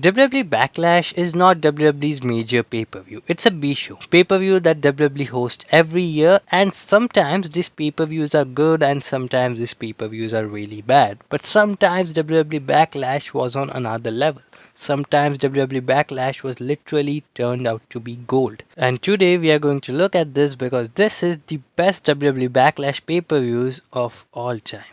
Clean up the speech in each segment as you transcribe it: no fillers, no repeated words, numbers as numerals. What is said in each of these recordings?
WWE Backlash is not WWE's major pay-per-view. It's a B-show. Pay-per-view that WWE hosts every year, and sometimes these pay-per-views are good and sometimes these pay-per-views are really bad. But sometimes WWE Backlash was on another level. Sometimes WWE Backlash was literally turned out to be gold. And today we are going to look at this because this is the best WWE Backlash pay-per-views of all time.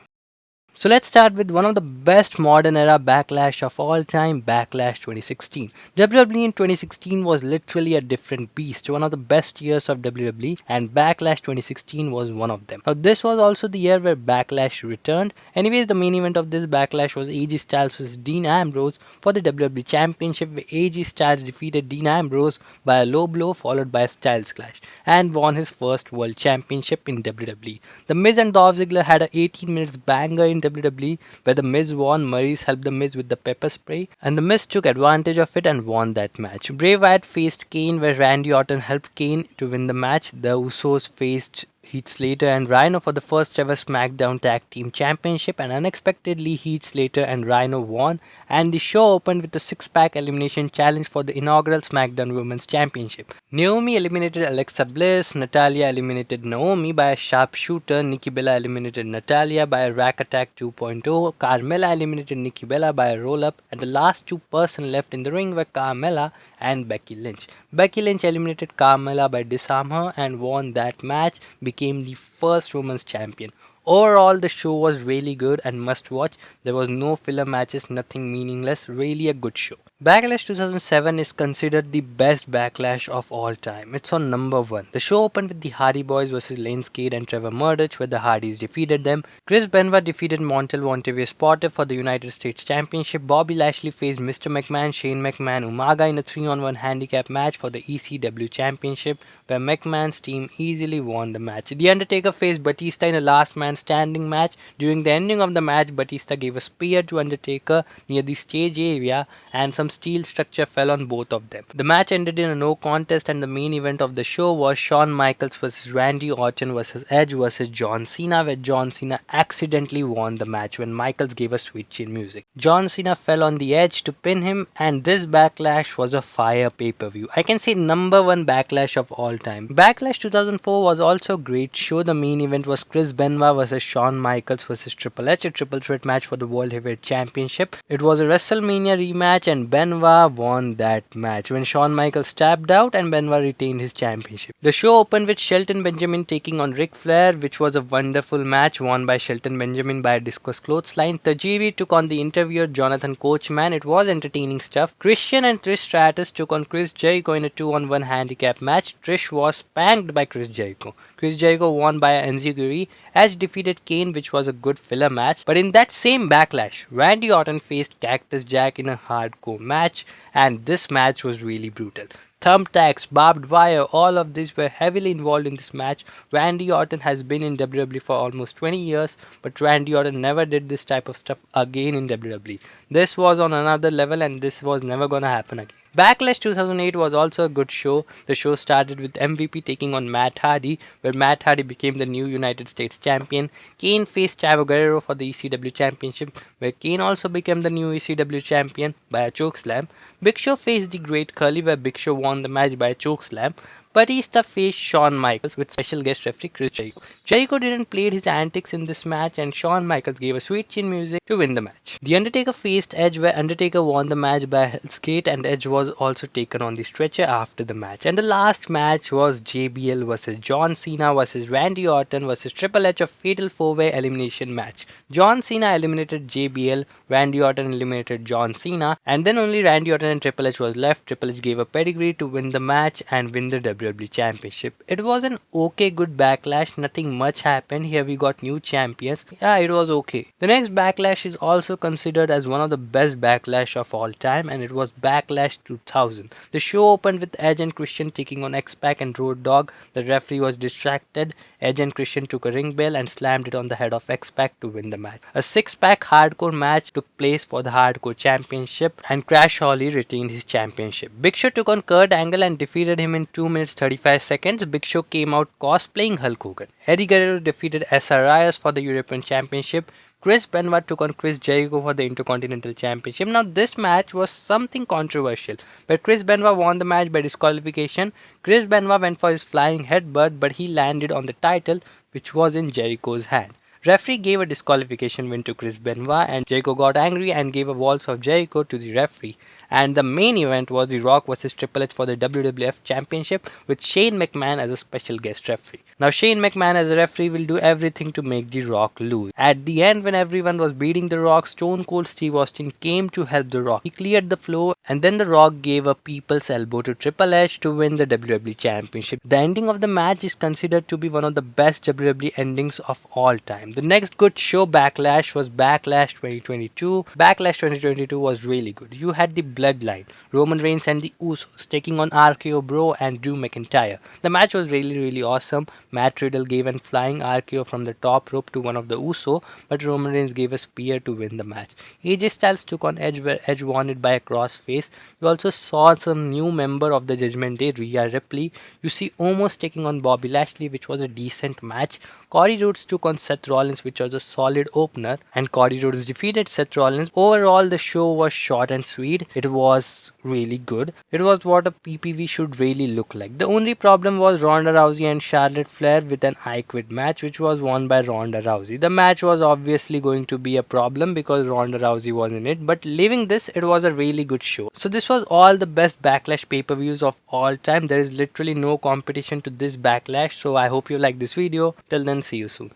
So let's start with one of the best modern era Backlash of all time, Backlash 2016. WWE in 2016 was literally a different beast, one of the best years of WWE, and Backlash 2016 was one of them. Now this was also the year where Backlash returned. Anyways, the main event of this Backlash was AJ Styles vs Dean Ambrose for the WWE Championship, where AJ Styles defeated Dean Ambrose by a low blow followed by a Styles Clash and won his first World Championship in WWE. The Miz and Dolph Ziggler had a 18 minutes banger in WWE where The Miz won. Maurice helped The Miz with the pepper spray and The Miz took advantage of it and won that match. Bray Wyatt faced Kane where Randy Orton helped Kane to win the match. The Usos faced Heath Slater and Rhino for the first ever SmackDown Tag Team Championship, and unexpectedly Heath Slater and Rhino won, and the show opened with a six-pack elimination challenge for the inaugural SmackDown Women's Championship. Naomi eliminated Alexa Bliss, Natalia eliminated Naomi by a sharpshooter, Nikki Bella eliminated Natalia by a Rack Attack 2.0, Carmella eliminated Nikki Bella by a roll-up, and the last two person left in the ring were Carmella and Becky Lynch. Becky Lynch eliminated Carmella by disarm her and won that match, became the first women's champion. Overall, the show was really good and must watch. There was no filler matches, nothing meaningless, really a good show. Backlash 2007 is considered the best Backlash of all time. It's on number 1. The show opened with the Hardy Boys vs Lance Cade and Trevor Murdoch, where the Hardys defeated them. Chris Benoit defeated Montel Vontavious Potter for the United States Championship. Bobby Lashley faced Mr. McMahon, Shane McMahon, Umaga in a 3-on-1 handicap match for the ECW Championship, where McMahon's team easily won the match. The Undertaker faced Batista in a last man standing match. During the ending of the match, Batista gave a spear to Undertaker near the stage area and some steel structure fell on both of them. The match ended in a no contest, and the main event of the show was Shawn Michaels vs Randy Orton vs Edge vs John Cena, where John Cena accidentally won the match when Michaels gave a sweet chin music. John Cena fell on the Edge to pin him, and this Backlash was a fire pay-per-view. I can say number 1 Backlash of all time. Backlash 2004 was also a great show. The main event was Chris Benoit vs Shawn Michaels vs Triple H, a triple threat match for the World Heavyweight Championship. It was a WrestleMania rematch and Benoit won that match when Shawn Michaels tapped out and Benoit retained his championship. The show opened with Shelton Benjamin taking on Ric Flair, which was a wonderful match won by Shelton Benjamin by a discus clothesline. Tajiri took on the interviewer Jonathan Coachman. It was entertaining stuff. Christian and Trish Stratus took on Chris Jericho in a 2-on-1 handicap match. Trish was spanked by Chris Jericho. Chris Jericho won by a enziguri. Edge defeated Kane, which was a good filler match. But in that same Backlash, Randy Orton faced Cactus Jack in a hardcore match, and this match was really brutal. Thumbtacks, barbed wire, all of these were heavily involved in this match. Randy Orton has been in WWE for almost 20 years, but Randy Orton never did this type of stuff again in WWE. This was on another level and this was never gonna happen again. Backlash 2008 was also a good show. The show started with MVP taking on Matt Hardy, where Matt Hardy became the new United States champion. Kane faced Chavo Guerrero for the ECW championship, where Kane also became the new ECW champion by a chokeslam. Big Show faced the Great Khali, where Big Show won the match by a chokeslam. Batista faced Shawn Michaels with special guest referee Chris Jericho. Jericho didn't play his antics in this match and Shawn Michaels gave a sweet chin music to win the match. The Undertaker faced Edge, where Undertaker won the match by Hell's Gate and Edge was also taken on the stretcher after the match. And the last match was JBL vs John Cena vs Randy Orton vs Triple H, a fatal 4-way elimination match. John Cena eliminated JBL, Randy Orton eliminated John Cena, and then only Randy Orton and Triple H was left. Triple H gave a pedigree to win the match and win the WWE Championship. It was an okay good Backlash, nothing much happened. Here we got new champions. Yeah, it was okay. The next Backlash is also considered as one of the best Backlash of all time, and it was Backlash 2000. The show opened with Edge and Christian taking on X-Pac and Road Dogg. The referee was distracted. Edge and Christian took a ring bell and slammed it on the head of X-Pac to win the match. A six-pack hardcore match took place for the Hardcore Championship and Crash Holly retained his championship. Big Show took on Kurt Angle and defeated him in 2 minutes 35 seconds. Big Show came out cosplaying Hulk Hogan. Eddie Guerrero defeated SRIs for the European Championship. Chris Benoit took on Chris Jericho for the Intercontinental Championship. Now, this match was something controversial, but Chris Benoit won the match by disqualification. Chris Benoit went for his flying headbutt, but he landed on the title, which was in Jericho's hand. Referee gave a disqualification win to Chris Benoit, and Jericho got angry and gave a waltz of Jericho to the referee. And the main event was The Rock vs Triple H for the WWF Championship with Shane McMahon as a special guest referee. Now, Shane McMahon as a referee will do everything to make The Rock lose. At the end, when everyone was beating The Rock, Stone Cold Steve Austin came to help The Rock. He cleared the floor, and then The Rock gave a people's elbow to Triple H to win the WWE Championship. The ending of the match is considered to be one of the best WWE endings of all time. The next good show, Backlash, was Backlash 2022. Backlash 2022 was really good. You had the Bloodline, Roman Reigns and the Usos taking on RKO Bro and Drew McIntyre. The match was really awesome. Matt Riddle gave a flying RKO from the top rope to one of the Uso, but Roman Reigns gave a spear to win the match. AJ Styles took on Edge, where Edge won it by a crossface. You also saw some new member of the Judgment Day, Rhea Ripley. You see Omos taking on Bobby Lashley, which was a decent match. Cody Rhodes took on Seth Rollins, which was a solid opener, and Cody Rhodes defeated Seth Rollins. Overall, the show was short and sweet. It was really good. It was what a PPV should really look like. The only problem was Ronda Rousey and Charlotte Flair with an I Quit match, which was won by Ronda Rousey. The match was obviously going to be a problem because Ronda Rousey was in it, but leaving this, it was a really good show. So this was all the best Backlash pay-per-views of all time. There is literally no competition to this Backlash, so I hope you like this video. Till then, see you soon.